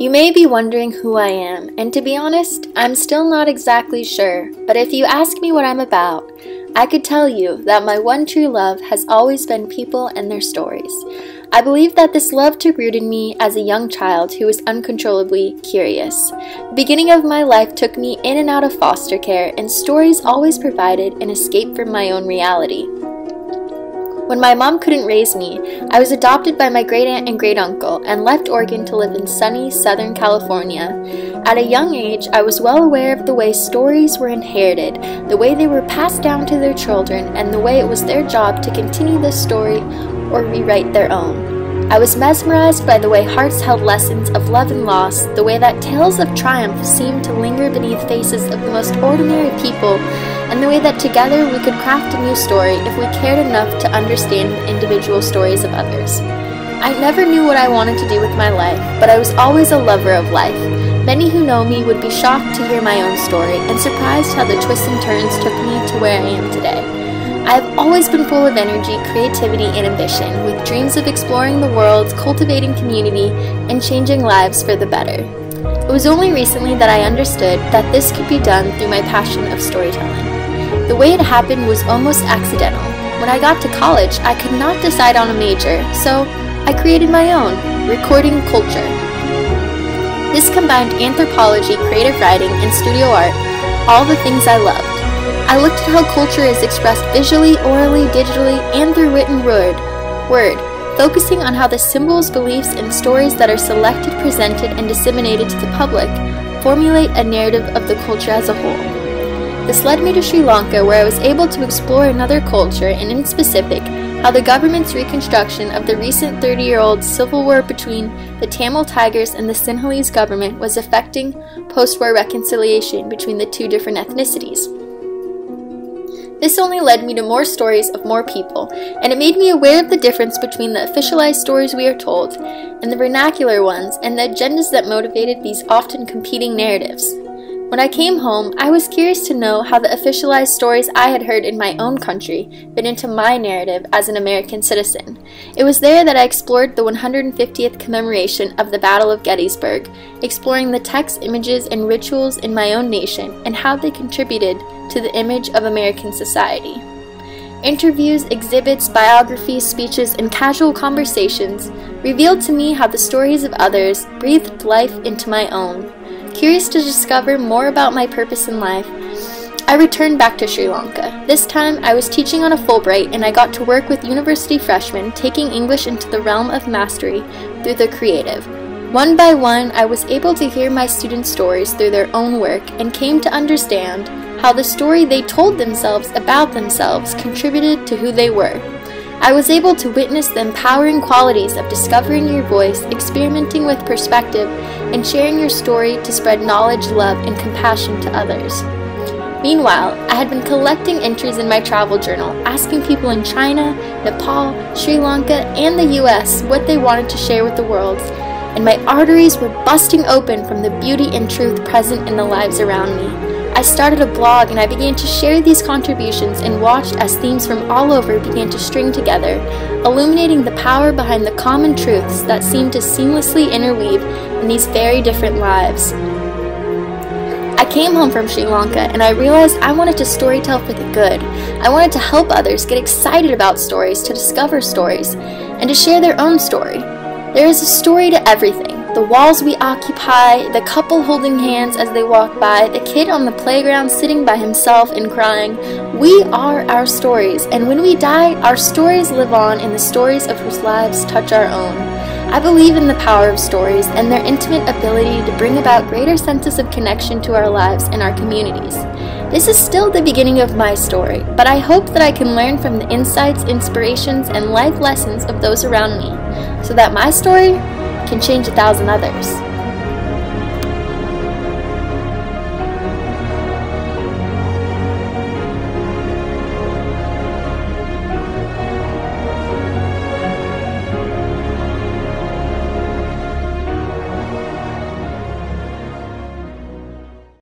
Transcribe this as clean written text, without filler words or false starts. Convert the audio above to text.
You may be wondering who I am, and to be honest, I'm still not exactly sure, but if you ask me what I'm about, I could tell you that my one true love has always been people and their stories. I believe that this love took root in me as a young child who was uncontrollably curious. The beginning of my life took me in and out of foster care, and stories always provided an escape from my own reality. When my mom couldn't raise me, I was adopted by my great-aunt and great-uncle and left Oregon to live in sunny Southern California. At a young age, I was well aware of the way stories were inherited, the way they were passed down to their children, and the way it was their job to continue the story or rewrite their own. I was mesmerized by the way hearts held lessons of love and loss, the way that tales of triumph seemed to linger beneath faces of the most ordinary people, and the way that together we could craft a new story if we cared enough to understand the individual stories of others. I never knew what I wanted to do with my life, but I was always a lover of life. Many who know me would be shocked to hear my own story and surprised how the twists and turns took me to where I am today. I have always been full of energy, creativity, and ambition, with dreams of exploring the world, cultivating community, and changing lives for the better. It was only recently that I understood that this could be done through my passion of storytelling. The way it happened was almost accidental. When I got to college, I could not decide on a major, so I created my own, recording culture. This combined anthropology, creative writing, and studio art, all the things I loved. I looked at how culture is expressed visually, orally, digitally, and through written word, focusing on how the symbols, beliefs, and stories that are selected, presented, and disseminated to the public formulate a narrative of the culture as a whole. This led me to Sri Lanka, where I was able to explore another culture, and in specific, how the government's reconstruction of the recent 30-year-old civil war between the Tamil Tigers and the Sinhalese government was affecting post-war reconciliation between the two different ethnicities. This only led me to more stories of more people, and it made me aware of the difference between the officialized stories we are told and the vernacular ones, and the agendas that motivated these often competing narratives. When I came home, I was curious to know how the officialized stories I had heard in my own country fit into my narrative as an American citizen. It was there that I explored the 150th commemoration of the Battle of Gettysburg, exploring the texts, images, and rituals in my own nation and how they contributed to the image of American society. Interviews, exhibits, biographies, speeches, and casual conversations revealed to me how the stories of others breathed life into my own. Curious to discover more about my purpose in life, I returned back to Sri Lanka. This time, I was teaching on a Fulbright, and I got to work with university freshmen, taking English into the realm of mastery through the creative. One by one, I was able to hear my students' stories through their own work and came to understand how the story they told themselves about themselves contributed to who they were. I was able to witness the empowering qualities of discovering your voice, experimenting with perspective, and sharing your story to spread knowledge, love, and compassion to others. Meanwhile, I had been collecting entries in my travel journal, asking people in China, Nepal, Sri Lanka, and the US what they wanted to share with the world, and my arteries were busting open from the beauty and truth present in the lives around me. I started a blog, and I began to share these contributions and watched as themes from all over began to string together, illuminating the power behind the common truths that seem to seamlessly interweave in these very different lives. I came home from Sri Lanka, and I realized I wanted to storytell for the good. I wanted to help others get excited about stories, to discover stories, and to share their own story. There is a story to everything. The walls we occupy, the couple holding hands as they walk by, the kid on the playground sitting by himself and crying. We are our stories, and when we die, our stories live on in the stories of whose lives touch our own. I believe in the power of stories and their intimate ability to bring about greater senses of connection to our lives and our communities. This is still the beginning of my story, but I hope that I can learn from the insights, inspirations, and life lessons of those around me, so that my story can change 1,000 others.